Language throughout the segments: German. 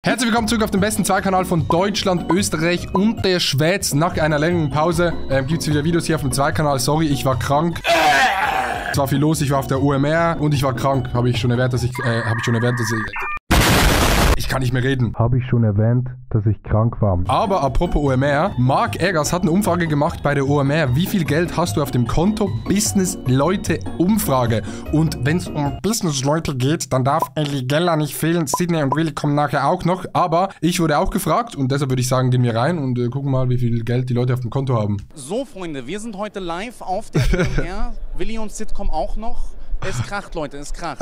Herzlich willkommen zurück auf dem besten Zweikanal von Deutschland, Österreich und der Schweiz. Nach einer längeren Pause gibt es wieder Videos hier auf dem Zweikanal. Sorry, ich war krank. Es war viel los, ich war auf der OMR und ich war krank. Habe ich schon erwähnt, dass ich kann nicht mehr reden. Habe ich schon erwähnt, dass ich krank war. Aber apropos OMR, Mark Eggers hat eine Umfrage gemacht bei der OMR. Wie viel Geld hast du auf dem Konto? Business-Leute-Umfrage. Und wenn es um Business-Leute geht, dann darf Ellie Geller nicht fehlen. Sidney und Willi kommen nachher auch noch. Aber ich wurde auch gefragt und deshalb würde ich sagen, gehen wir rein und gucken mal, wie viel Geld die Leute auf dem Konto haben. So, Freunde, wir sind heute live auf der OMR. Willi und Sid kommen auch noch. Es kracht, Leute, es kracht.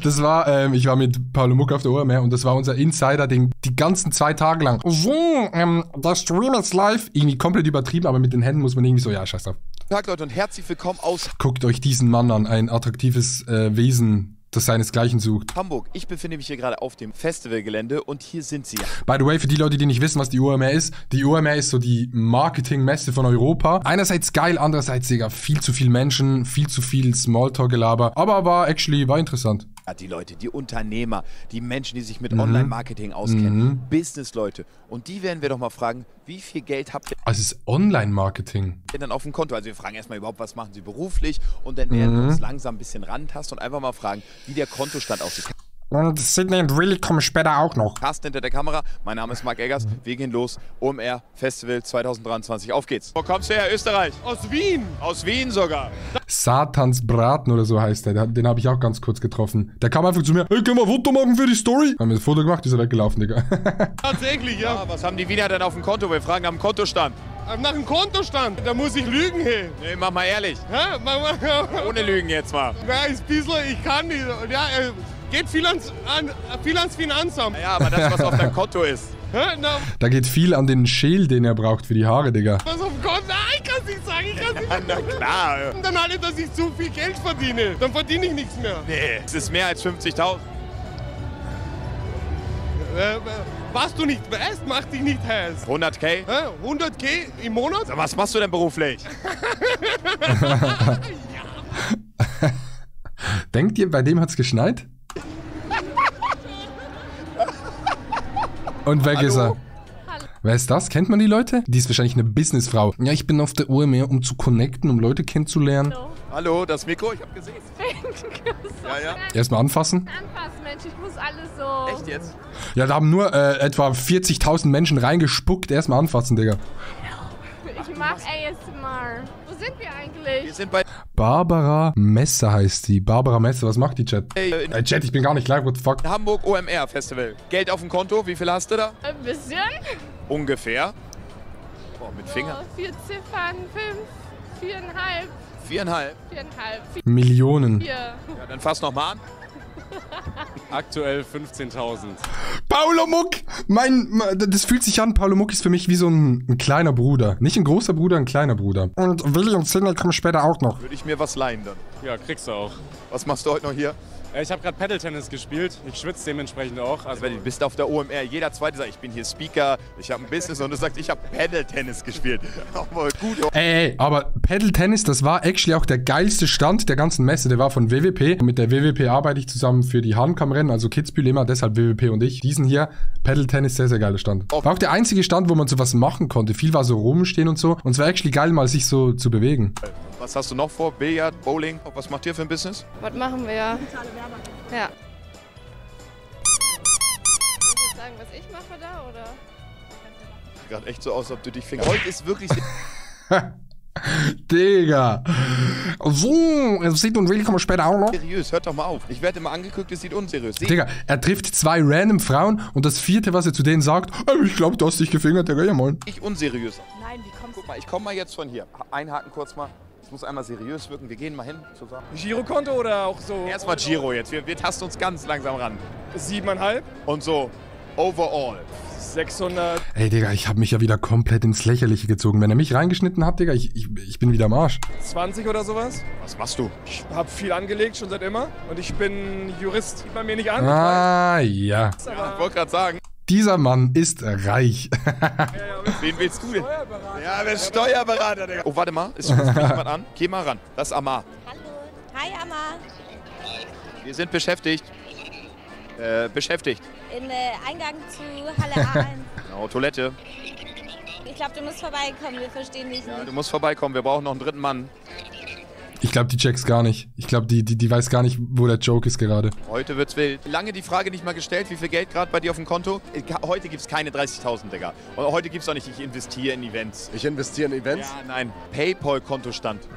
Das war, ich war mit Paulo Muck auf der OMR und das war unser Insider, den die ganzen 2 Tage lang. Der Stream ist live. Irgendwie komplett übertrieben, aber mit den Händen muss man irgendwie so, ja, scheiß drauf. Guten Tag, Leute, und herzlich willkommen aus Guckt euch diesen Mann an, ein attraktives Wesen, das seinesgleichen sucht. Hamburg. Ich befinde mich hier gerade auf dem Festivalgelände und hier sind sie. By the way, für die Leute, die nicht wissen, was die OMR ist ist so die Marketingmesse von Europa. Einerseits geil, andererseits, Digga, viel zu viel Menschen, viel zu viel Smalltalk-Gelaber, aber war interessant. Die Leute, die Unternehmer, die Menschen, die sich mit Online-Marketing auskennen, Business-Leute. Und die werden wir doch mal fragen, wie viel Geld habt ihr Also es ist Online-Marketing. denn auf dem Konto? Also wir fragen erstmal überhaupt, was machen sie beruflich? Und dann werden wir uns langsam ein bisschen rantasten und einfach mal fragen, wie der Kontostand aussieht. Und Sidney und Willi kommen später auch noch. Carsten hinter der Kamera, mein Name ist Mark Eggers, wir gehen los, OMR Festival 2023, auf geht's. Wo kommst du her, Österreich? Aus Wien. Aus Wien sogar. Satans Braten oder so heißt der. Den habe ich auch ganz kurz getroffen. Der kam einfach zu mir, hey, können wir ein Foto machen für die Story? Haben wir ein Foto gemacht, ist er weggelaufen, Digga. Tatsächlich, ja. Was haben die Wiener denn auf dem Konto? Wir fragen nach dem Kontostand. Nach dem Kontostand, da muss ich lügen, hey. Nee, mach mal ehrlich. Ja, Ohne Lügen jetzt mal. ja, ist ein bisschen, ich kann nicht. Ja, geht viel ans Finanzamt. Ja, aber das, was auf deinem Konto ist. Da geht viel an den Schäl, den er braucht für die Haare, Digga. Was auf dem Konto? Nein, ich kann es nicht sagen, ich kann es nicht Na klar. Und dann halt, dass ich zu viel Geld verdiene. Dann verdiene ich nichts mehr. Nee, es ist mehr als 50.000. Was du nicht weißt, macht dich nicht heiß. 100.000? 100.000 im Monat? Was machst du denn beruflich? Denkt ihr, bei dem hat's geschneit? Und weg ist er. Hallo. Wer ist das? Kennt man die Leute? Die ist wahrscheinlich eine Businessfrau. Ja, ich bin auf der OMR, um zu connecten, um Leute kennenzulernen. Hallo. Hallo, das Mikro, ich hab gesehen. Ja. Erstmal anfassen. Anfassen, Mensch, ich muss alles so... Echt jetzt? Ja, da haben nur etwa 40.000 Menschen reingespuckt. Erstmal anfassen, Digga. Ich mag ASMR. Wo sind wir eigentlich? Wir sind bei Barbara Messer heißt sie. Barbara Messer, was macht die, Chat? Chat, ich bin gar nicht live, what the fuck? Hamburg OMR Festival. Geld auf dem Konto, wie viel hast du da? Ein bisschen. Ungefähr. Boah, mit Finger. So, 4 Ziffern, 5, 4,5. 4,5. 4,5. Millionen. 4. Ja, dann fass noch mal an. Aktuell 15.000. Paulo Muck! Das fühlt sich an, Paulo Muck ist für mich wie so ein kleiner Bruder. Nicht ein großer Bruder, ein kleiner Bruder. Und Willi und Sidney kommen später auch noch. Würde ich mir was leihen dann. Ja, kriegst du auch. Was machst du heute noch hier? Ich habe gerade Paddle-Tennis gespielt. Ich schwitze dementsprechend auch. Also, Du bist auf der OMR. Jeder Zweite sagt, ich bin hier Speaker, ich habe ein Business und du sagst, ich habe Paddle-Tennis gespielt. Auch mal gut. Ey, aber Paddle Tennis, das war actually auch der geilste Stand der ganzen Messe. Der war von WWP. Mit der WWP arbeite ich zusammen für die Hahnkammrennen, also Kitzbühel immer, deshalb WWP und ich. Diesen hier, Paddle Tennis, sehr, sehr geiler Stand. War auch der einzige Stand, wo man so was machen konnte. Viel war so rumstehen und so. Und es war actually geil, mal sich so zu bewegen. Was hast du noch vor? Billard, Bowling? Was macht ihr für ein Business? Was machen wir? Ja. Kannst du sagen, was ich mache da, oder? Sieht gerade echt so aus, als ob du dich fingst. Heute ist wirklich... Digga. So, Sid und Willi kommen später auch noch. seriös, hört doch mal auf. Ich werde immer angeguckt, es sieht unseriös. Digga, er trifft 2 random Frauen und das 4., was er zu denen sagt, ich glaube, du hast dich gefingert, Digga, ja moin. Ich unseriös. Nein, wie kommst Guck mal, ich komme mal jetzt von hier. Einhaken kurz mal. Es muss einmal seriös wirken. Wir gehen mal hin zusammen. Girokonto oder auch so? Erstmal Giro jetzt. Wir tasten uns ganz langsam ran. 7,5. Und so, overall. 600. Ey, Digga, ich habe mich ja wieder komplett ins Lächerliche gezogen. Wenn er mich reingeschnitten hat, Digga, ich bin wieder am Arsch. 20 oder sowas. Was machst du? Ich habe viel angelegt, schon seit immer. Und ich bin Jurist. Sieht man mir nicht an. Ah, ja. Ja, ich wollte gerade sagen. Dieser Mann ist reich. Wen willst du denn? Ja, wer ist Steuerberater, Digga. Oh, warte mal. Es ruft mich jemand an. Geh mal ran. Das ist Amar. Hallo. Hi, Amma. Wir sind beschäftigt. Beschäftigt. In Eingang zu Halle A1. Genau, Toilette. Ich glaube, du musst vorbeikommen, wir verstehen dich Ja, nicht. du musst vorbeikommen, wir brauchen noch einen dritten Mann. Ich glaube, die checkt's gar nicht. Ich glaube, die weiß gar nicht, wo der Joke ist gerade. Heute wird's wild. Lange die Frage nicht mal gestellt, wie viel Geld gerade bei dir auf dem Konto? Heute gibt's keine 30.000, Digga. Und heute gibt's auch nicht, ich investiere in Events. Ich investiere in Events? Ja, nein. Paypal-Kontostand.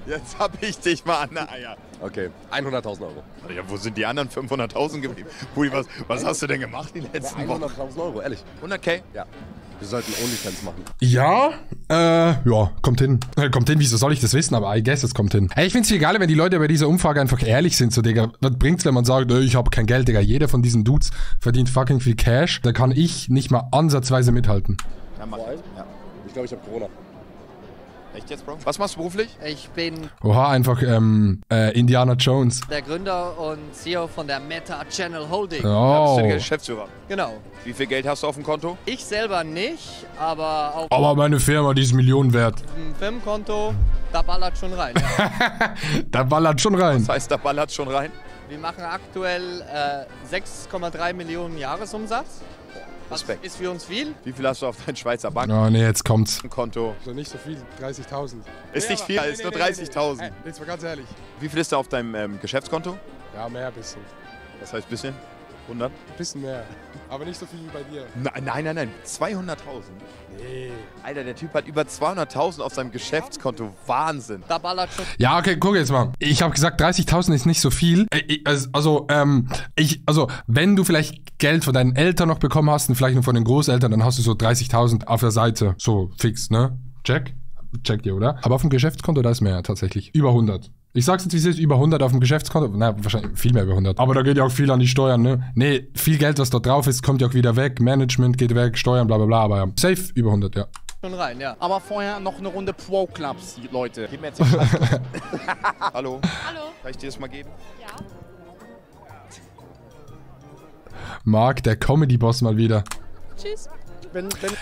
Jetzt hab ich dich mal an der Eier. Okay, 100.000 Euro. Ja, wo sind die anderen 500.000 geblieben? Pui, was hast du denn gemacht die letzten Wochen? 100.000 Euro, ehrlich. 100.000? Ja. Wir sollten OnlyFans machen. Ja, kommt hin. Kommt hin, wieso soll ich das wissen? Aber I guess, es kommt hin. Ey, ich find's viel geiler, wenn die Leute bei dieser Umfrage einfach ehrlich sind. So, Digga, was bringt's, wenn man sagt, ich habe kein Geld, Digga. Jeder von diesen Dudes verdient fucking viel Cash. Da kann ich nicht mal ansatzweise mithalten. Ja, mach ich. Ja. Ich glaube, ich habe Corona. Echt jetzt, Bro? Was machst du beruflich? Ich bin Oha, einfach, Indiana Jones. der Gründer und CEO von der Meta Channel Holding. Da bist Oh. du der Geschäftsführer. Genau. Wie viel Geld hast du auf dem Konto? Ich selber nicht, aber auf Aber meine Firma, die ist Millionen wert. dem Firmenkonto, da ballert schon rein. Ja. Da ballert schon rein. Das heißt, da ballert schon rein. Wir machen aktuell 6,3 Millionen Jahresumsatz. Das Respekt. ist für uns viel. Wie viel hast du auf dein Schweizer Oh, nee, jetzt kommt's. Bankkonto? Also nicht so viel, 30.000. Ist nicht viel, ist nur 30.000. Jetzt mal ganz ehrlich. Wie viel ist da auf deinem Geschäftskonto? Ja, mehr ein bisschen. Das heißt bisschen? 100? Ein bisschen mehr. Aber nicht so viel wie bei dir. Nein. 200.000? Nee. Alter, der Typ hat über 200.000 auf seinem Geschäftskonto. Wahnsinn. Da ballert schon. Ja, okay, guck jetzt mal. Ich habe gesagt, 30.000 ist nicht so viel. Wenn du vielleicht Geld von deinen Eltern noch bekommen hast und vielleicht noch von den Großeltern, dann hast du so 30.000 auf der Seite. So, fix, ne? Checkt ihr, oder? Aber auf dem Geschäftskonto, da ist mehr tatsächlich. Über 100. Ich sag's jetzt, wie es ist, über 100 auf dem Geschäftskonto. Na, wahrscheinlich viel mehr über 100. Aber da geht ja auch viel an die Steuern, ne? Nee, viel Geld, was dort drauf ist, kommt ja auch wieder weg. Management geht weg, Steuern, bla bla bla. Aber ja, safe über 100, ja. Schon rein, ja. Aber vorher noch eine Runde Pro Clubs, Leute. Gib mir jetzt den Scheiß. Hallo. Hallo. Kann ich dir das mal geben? Ja. Marc, der Comedy-Boss mal wieder. Tschüss.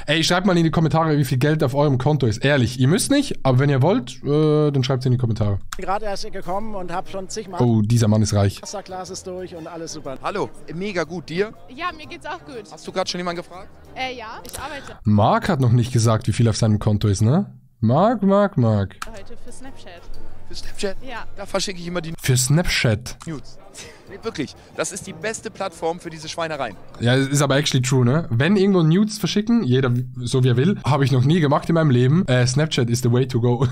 Ey, schreibt mal in die Kommentare, wie viel Geld auf eurem Konto ist. Ehrlich, ihr müsst nicht, aber wenn ihr wollt, dann schreibt es in die Kommentare. Ich bin gerade erst gekommen und habe schon zigmal Oh, dieser Mann ist reich. Masterclasses durch und alles super. Hallo. Mega gut. Dir? Ja, mir geht's auch gut. Hast du gerade schon jemanden gefragt? Ja, ich arbeite Marc hat noch nicht gesagt, wie viel auf seinem Konto ist, ne? Marc. heute für Snapchat. Für Snapchat? Ja. Da verschicke ich immer die Für Snapchat. Nudes. Nee, wirklich. Das ist die beste Plattform für diese Schweinereien. Ja, ist aber actually true, ne? Wenn irgendwo Nudes verschicken, jeder so wie er will, habe ich noch nie gemacht in meinem Leben. Snapchat is the way to go.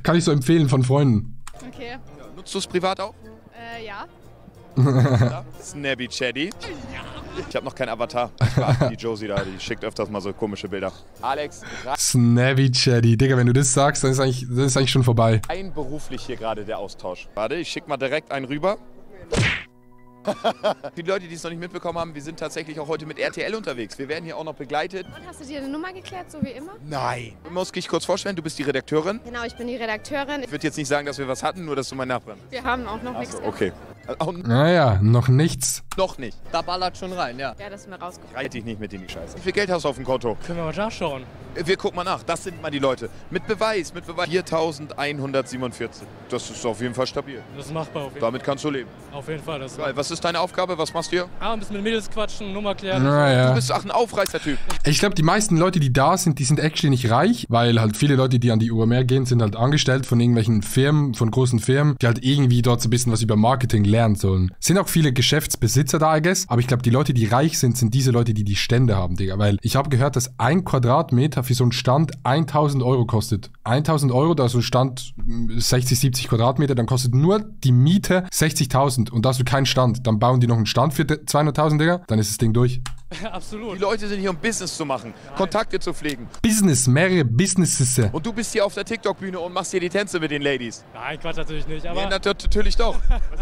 Kann ich so empfehlen von Freunden. Okay. Ja, nutzt du es privat auch? Ja. Ja. Snappy Chatty. Ich habe noch keinen Avatar. Ich warte, die Josie da, die schickt öfters mal so komische Bilder. Alex, Snappy Chatty. Digga, wenn du das sagst, dann ist eigentlich schon vorbei. rein beruflich hier gerade der Austausch. Warte, ich schicke mal direkt einen rüber. Für die Leute, die es noch nicht mitbekommen haben, wir sind tatsächlich auch heute mit RTL unterwegs. Wir werden hier auch noch begleitet. Und hast du dir eine Nummer geklärt, so wie immer? Nein. Du musst dich kurz vorstellen, du bist die Redakteurin. Genau, ich bin die Redakteurin. Ich würde jetzt nicht sagen, dass wir was hatten, nur dass du mein Nachbarn bist. Wir haben auch noch nichts. Achso, okay. Auch Naja, noch nichts. noch nicht. Da ballert schon rein, ja. Ja, das ist mir rausgekommen. Reit dich nicht mit in die Scheiße. Wie viel Geld hast du auf dem Konto? Können wir mal nachschauen. Wir gucken mal nach. Das sind mal die Leute. Mit Beweis. 4.147. Das ist auf jeden Fall stabil. Das ist machbar auf jeden, Damit kannst du leben. auf jeden Fall. Das Geil. Was ist deine Aufgabe? Was machst du hier? ein bisschen mit Mädels quatschen, Nummer klären. Du Naja. bist ein Aufreißer-Typ. Ich glaube, die meisten Leute, die da sind, die sind actually nicht reich, weil halt viele Leute, die an die UMR gehen, sind halt angestellt von irgendwelchen Firmen, von großen Firmen, die halt irgendwie dort so ein bisschen was über Marketing lernen sollen. Sind auch viele Geschäftsbesitzer da, I guess, aber ich glaube, die Leute, die reich sind, sind diese Leute, die die Stände haben, Digga, weil ich habe gehört, dass 1 Quadratmeter für so einen Stand 1.000 Euro kostet. 1.000 Euro, da ist so ein Stand 60, 70 Quadratmeter, dann kostet nur die Miete 60.000 und da hast du keinen Stand. Dann bauen die noch einen Stand für 200.000, Digga, dann ist das Ding durch. Absolut. Die Leute sind hier, um Business zu machen, Kontakte zu pflegen. Business, mehrere Businesses. Und du bist hier auf der TikTok-Bühne und machst hier die Tänze mit den Ladies. Nein, Quatsch natürlich nicht. Aber Ja, natürlich doch.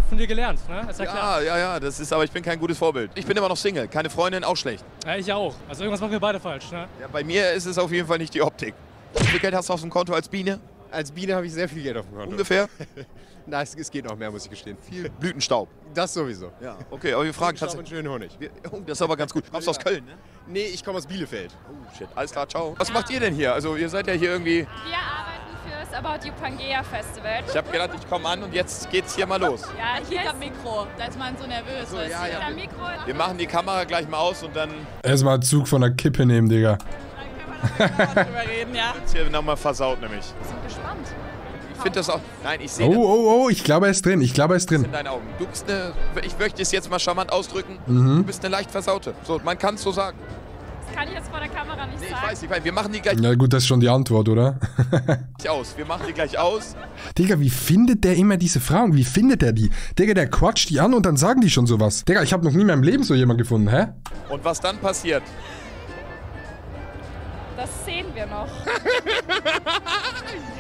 von dir gelernt, ne? Ist ja klar. Ja, das ist, aber ich bin kein gutes Vorbild. Ich bin immer noch Single, keine Freundin, auch schlecht. Ja, ich auch. Also irgendwas machen wir beide falsch, ne? Ja, bei mir ist es auf jeden Fall nicht die Optik. Wie viel Geld hast du auf dem Konto als Biene? Als Biene habe ich sehr viel Geld auf dem Konto. Ungefähr? Nein, es geht noch mehr, muss ich gestehen. Viel. Blütenstaub. Das sowieso. Ja, okay, aber wir fragen Staub und tatsächlich. schönen Honig. Oh, das ist aber ganz gut. Kommst du aus Köln, ne? Nee, ich komme aus Bielefeld. Oh, shit. Alles klar, ciao. Was macht ihr denn hier? Also, ihr seid ja hier irgendwie. Wir arbeiten für das About You Pangea Festival. Ich habe gedacht, ich komme an und jetzt geht's hier mal los. Ja, hier ist am Mikro. Da ist man so nervös. So, ja, ja. Mikro. Wir machen die Kamera gleich mal aus und dann Erstmal einen Zug von der Kippe nehmen, Digga. Dann können wir drüber reden, ja. wird's hier nochmal versaut nämlich. Wir sind gespannt. Ich finde das auch... Nein, ich sehe Oh, ich glaube, er ist drin. Ich glaube, er ist das drin. in deinen Augen. Du bist eine... Ich möchte es jetzt mal charmant ausdrücken. Du bist eine leicht versaute. So, man kann es so sagen. Das kann ich jetzt vor der Kamera nicht Nee, sagen. ich weiß nicht, wir machen die gleich Ja gut, das ist schon die Antwort, oder? aus. Wir machen die gleich aus. Digga, wie findet der immer diese Frauen? Wie findet er die? Digga, der quatscht die an und dann sagen die schon sowas. Digga, ich habe noch nie in meinem Leben so jemanden gefunden, hä? Und was dann passiert? Das sehen wir noch.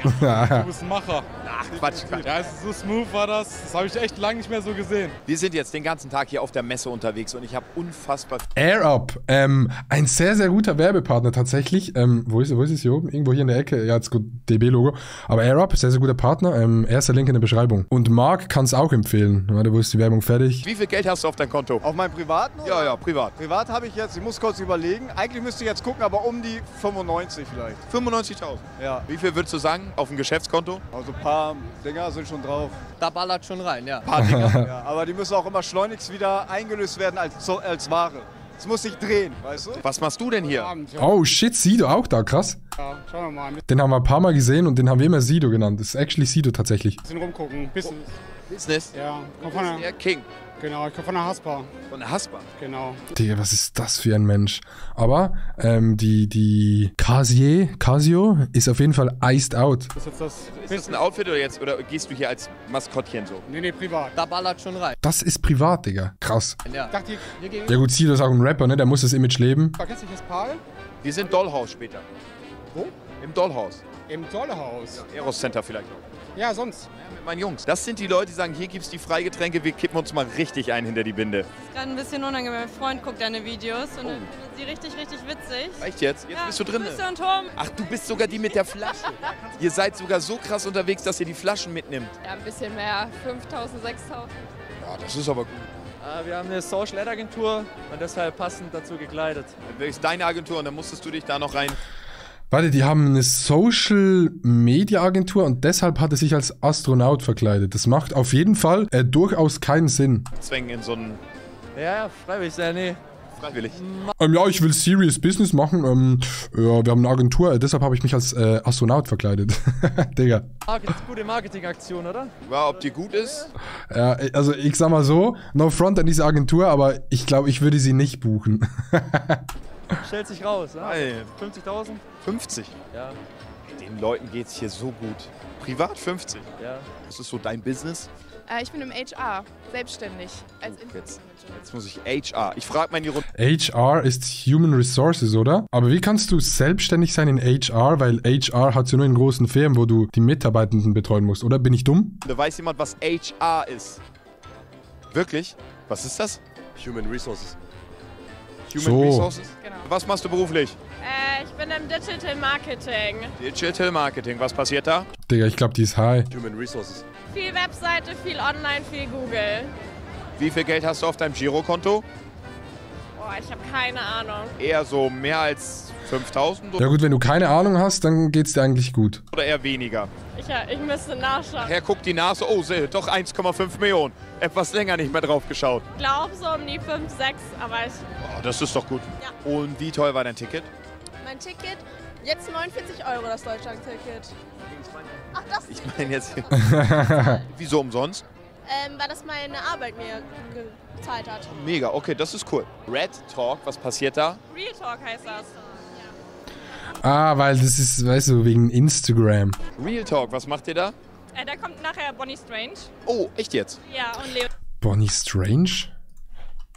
Du bist ein Macher. Ach, Quatsch. Ja, so smooth war das. Das habe ich echt lange nicht mehr so gesehen. Wir sind jetzt den ganzen Tag hier auf der Messe unterwegs und ich habe unfassbar... AirUp, ein sehr, sehr guter Werbepartner tatsächlich. Wo ist es hier oben? Irgendwo hier in der Ecke. Ja, jetzt gut, DB-Logo. Aber AirUp, sehr, sehr guter Partner. Erster Link in der Beschreibung. Und Marc kann es auch empfehlen. Warte, wo ist die Werbung fertig? Wie viel Geld hast du auf dein Konto? Auf meinem privaten? Ja, ja, privat. Privat habe ich jetzt, ich muss kurz überlegen, eigentlich müsste ich jetzt gucken, aber um die 95 vielleicht. 95.000. Ja, Wie viel würdest du sagen auf dem Geschäftskonto? also ein paar Dinger sind schon drauf. Da ballert schon rein, ja. Paar Dinger. Ja, aber die müssen auch immer schleunigst wieder eingelöst werden als Ware. Es muss sich drehen, weißt du? Was machst du denn hier? Oh shit, Sido auch da, krass. Ja, schauen wir mal. Ein Den haben wir ein paar Mal gesehen und den haben wir immer Sido genannt. Das ist actually Sido tatsächlich. bisschen rumgucken. Bisschen. Business. Ja, komm von Der der, King. genau, ich komme von der Haspa. Von der Haspa. Genau. Digga, was ist das für ein Mensch? Aber die Casio ist auf jeden Fall iced out. Das ist jetzt das Ist das ein Outfit oder gehst du hier als Maskottchen so? Nee, privat. Da ballert schon rein. Das ist privat, Digga. Krass. Ja. Ich dachte, hier gegenüber. Ja gut, Sido ist auch ein Rapper, ne? Der muss das Image leben. Vergiss nicht das Pal? Wir sind Dollhouse später. Wo? Im Dollhouse. Im Dollhaus. Eros Center vielleicht auch. Ja, sonst. Ja, mit meinen Jungs. Das sind die Leute, die sagen, hier gibt's die Freigetränke, wir kippen uns mal richtig ein hinter die Binde. Ist gerade ein bisschen unangenehm. Mein Freund guckt deine Videos und findet sie richtig, richtig witzig. Echt jetzt? Jetzt bist du drin. Grüße und Tom. Ach, du bist sogar die mit der Flasche. Ihr seid sogar so krass unterwegs, dass ihr die Flaschen mitnimmt. Ja, ein bisschen mehr. 5.000, 6.000. Ja, das ist aber gut. Wir haben eine Social-Agentur und deshalb passend dazu gekleidet. Dann ist deine Agentur und dann musstest du dich da noch rein. Warte, die haben eine Social Media Agentur und deshalb hat er sich als Astronaut verkleidet. Das macht auf jeden Fall durchaus keinen Sinn. Zwängen in so einen Ja, freiwillig, nee. freiwillig. Ja, ich will Serious Business machen. Ja, wir haben eine Agentur, deshalb habe ich mich als Astronaut verkleidet. Digga. Gute Marketingaktion, oder? Ja, ob die gut ist? Ja, also ich sag mal so, no front an diese Agentur, aber ich glaube, ich würde sie nicht buchen. Stellt sich raus, ja? Nein. 50.000? 50. Ja, Den Leuten geht's hier so gut. Privat 50. ja. Das ist so dein Business? Ich bin im HR, selbstständig. Als Jetzt muss ich HR. Ich frage mal in die Runde. HR ist Human Resources, oder? Aber wie kannst du selbstständig sein in HR? Weil HR hat ja nur in großen Firmen, wo du die Mitarbeitenden betreuen musst, oder? Bin ich dumm? Weiß jemand, was HR ist? Wirklich? Was ist das? Human Resources. Human So. Resources? Genau. Was machst du beruflich? Ich bin im Digital Marketing. Digital Marketing. Was passiert da? Digga, ich glaube, die ist high. Human Resources. Viel Webseite, viel Online, viel Google. Wie viel Geld hast du auf deinem Girokonto? Boah, ich habe keine Ahnung. Eher so mehr als 5.000 Ja gut, wenn du keine Ahnung hast, dann geht's dir eigentlich gut. oder eher weniger? Ich müsste nachschauen. Herr guckt die Nase. Oh, doch 1,5 Millionen. Etwas länger nicht mehr drauf geschaut. Ich glaube so um die 5, 6, aber ich... Oh, das ist doch gut. Ja. Und wie teuer war dein Ticket? Mein Ticket, jetzt 49 € das Deutschland-Ticket. Ach, das Ich meine jetzt... Wieso umsonst? weil das meine Arbeit mir gezahlt hat. Mega, okay, das ist cool. Red Talk, was passiert da? Real Talk heißt das. Ah, weil das ist, weißt du, wegen Instagram. Real Talk, was macht ihr da? Da kommt nachher Bonnie Strange. Oh, echt jetzt? Ja, und Leo. Bonnie Strange?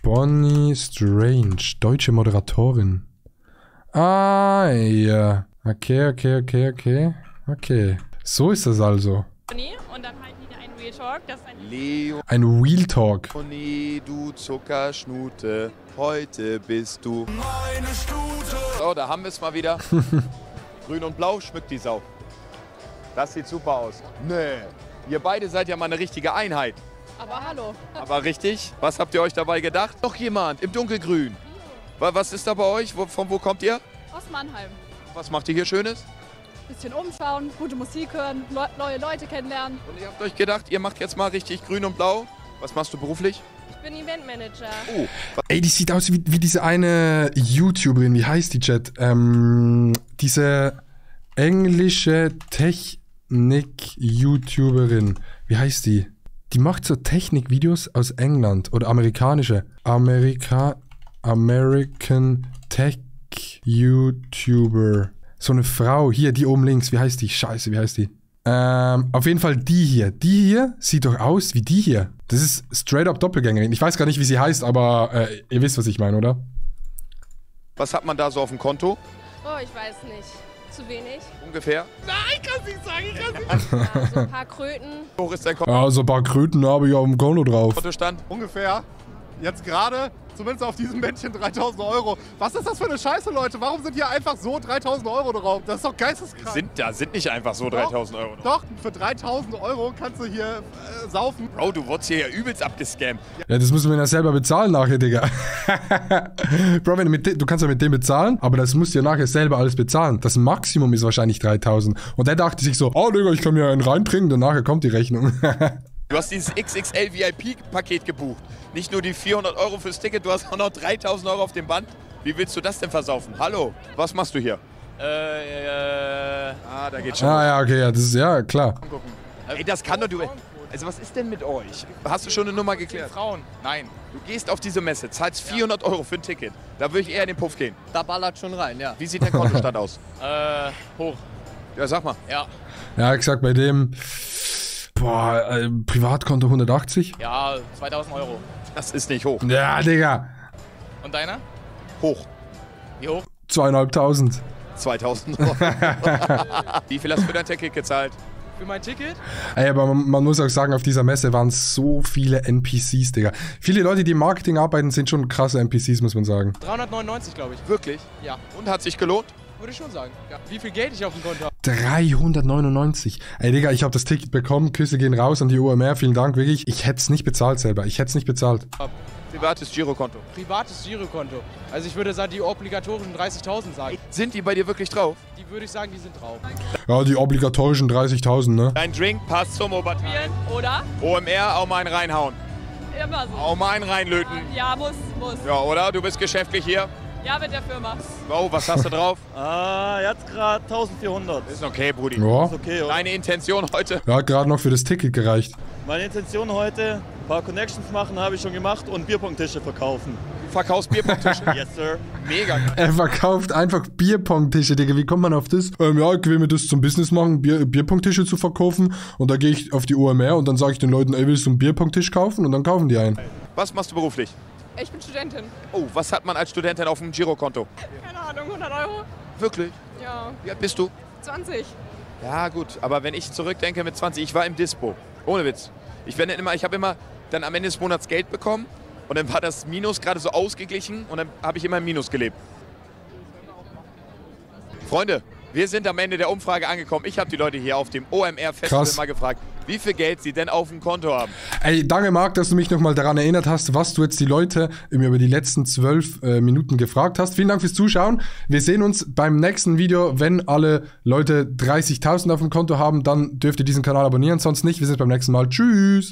Bonnie Strange, deutsche Moderatorin. Ah, ja. Okay. So ist das also. Und dann halten die da einen Real Talk. Das ist ein Leo. Ein Real Talk. Leonie, du Zuckerschnute, heute bist du meine Stute. So, da haben wir es mal wieder. Grün und Blau schmückt die Sau. Das sieht super aus. Nee, ihr beide seid ja mal eine richtige Einheit. Aber hallo. Aber richtig, was habt ihr euch dabei gedacht? Noch jemand im Dunkelgrün. Was ist da bei euch? Von wo kommt ihr? Aus Mannheim. Was macht ihr hier Schönes? bisschen umschauen, gute Musik hören, neue Leute kennenlernen. Und ihr habt euch gedacht, ihr macht jetzt mal richtig grün und blau. Was machst du beruflich? Ich bin Eventmanager. Oh. Ey, die sieht aus wie diese eine YouTuberin. Wie heißt die, Chat? Diese englische Technik-YouTuberin. Wie heißt die? Die macht so Technikvideos aus England. Oder amerikanische. American Tech-YouTuber. So eine Frau. Hier, die oben links. Wie heißt die? Scheiße, wie heißt die? Auf jeden Fall die hier. Die hier sieht doch aus wie die hier. Das ist straight up Doppelgängerin. Ich weiß gar nicht, wie sie heißt, aber ihr wisst, was ich meine, oder? Was hat man da so auf dem Konto? Oh, ich weiß nicht. Zu wenig? Ungefähr? Nein, ich kann nicht sagen, ich kann nicht. Ja, so ein paar Kröten. Wie hoch ist dein Konto? Ja, so ein paar Kröten habe ich auf dem Konto drauf. Kontostand? Ungefähr. Jetzt gerade, zumindest auf diesem Männchen, 3.000 Euro. Was ist das für eine Scheiße, Leute? Warum sind hier einfach so 3.000 Euro drauf? Das ist doch geisteskrank. Sind nicht einfach so 3.000 Euro. Doch, für 3.000 Euro kannst du hier saufen. Bro, du wurdest hier ja übelst abgescammt. Ja, das müssen wir ja selber bezahlen nachher, Digga. Bro, du kannst ja mit dem bezahlen, aber das musst du ja nachher selber alles bezahlen. Das Maximum ist wahrscheinlich 3.000. Und der dachte sich so, oh Digga, ich kann mir einen reintrinken, und nachher kommt die Rechnung. Du hast dieses XXL VIP-Paket gebucht. Nicht nur die 400 Euro fürs Ticket, du hast auch noch 3.000 Euro auf dem Band. Wie willst du das denn versaufen? Hallo, was machst du hier? Da geht's schon. Ah ja, okay, ja, das ist ja klar. Ey, das kann doch du. Also was ist denn mit euch? Hast du schon eine Nummer geklärt? Frauen. Nein. Du gehst auf diese Messe, zahlst 400 Euro für ein Ticket. Da würde ich eher in den Puff gehen. Da ballert schon rein, ja. Wie sieht dein Kontostand aus? Hoch. Ja, sag mal. Ja. Ja, ich sag bei dem, Privatkonto 180. Ja, 2.000 Euro. Das ist nicht hoch. Ja, Digga. Und deiner? Hoch. Wie hoch? 2.500. 2.000 Euro. Wie viel hast du für dein Ticket gezahlt? Für mein Ticket? Ey, aber man muss auch sagen, auf dieser Messe waren so viele NPCs, Digga. Viele Leute, die im Marketing arbeiten, sind schon krasse NPCs, muss man sagen. 399, glaube ich. Wirklich? Ja. Und hat sich gelohnt? Würde ich schon sagen. Ja. Wie viel Geld ich auf dem Konto habe? 399. Ey, Digga, ich habe das Ticket bekommen. Küsse gehen raus an die OMR. Vielen Dank, wirklich. Ich hätte es nicht bezahlt selber. Ich hätte es nicht bezahlt. Privates Girokonto. Privates Girokonto. Also ich würde sagen, die obligatorischen 30.000 sagen. Sind die bei dir wirklich drauf? Die würde ich sagen, die sind drauf. Ja, die obligatorischen 30.000, ne? Dein Drink passt zum Oberteil. Oder? OMR, auch mal einen reinhauen. Immer so. Auch mal einen reinlöten. Ja, muss. Ja, oder? Du bist geschäftlich hier. Ja, mit der Firma. Oh, was hast du drauf? Jetzt gerade 1.400. Ist okay, Brudi. Ja. Ist okay, oder? Deine Intention heute? Ja, hat gerade noch für das Ticket gereicht. Meine Intention heute, ein paar Connections machen, habe ich schon gemacht und Bierpong-Tische verkaufen. Du verkaufst Bierpong-Tische? Yes, sir. Mega geil. Er verkauft einfach Bierpong-Tische, Digga. Wie kommt man auf das? Ja, ich will mir das zum Business machen, Bierpong-Tische zu verkaufen. Und da gehe ich auf die OMR und dann sage ich den Leuten, ey, willst du einen Bierpong-Tisch kaufen? Und dann kaufen die einen. Was machst du beruflich? Ich bin Studentin. Oh, was hat man als Studentin auf dem Girokonto? Keine Ahnung, 100 Euro? Wirklich? Ja. Wie alt bist du? 20. Ja, gut. Aber wenn ich zurückdenke mit 20, ich war im Dispo. Ohne Witz. Ich habe immer dann am Ende des Monats Geld bekommen und dann war das Minus gerade so ausgeglichen und dann habe ich immer im Minus gelebt. Freunde, wir sind am Ende der Umfrage angekommen. Ich habe die Leute hier auf dem OMR-Festival mal gefragt, wie viel Geld sie denn auf dem Konto haben. Ey, danke Marc, dass du mich nochmal daran erinnert hast, was du jetzt die Leute über die letzten 12 Minuten gefragt hast. Vielen Dank fürs Zuschauen. Wir sehen uns beim nächsten Video. Wenn alle Leute 30.000 auf dem Konto haben, dann dürft ihr diesen Kanal abonnieren. Sonst nicht. Wir sehen uns beim nächsten Mal. Tschüss.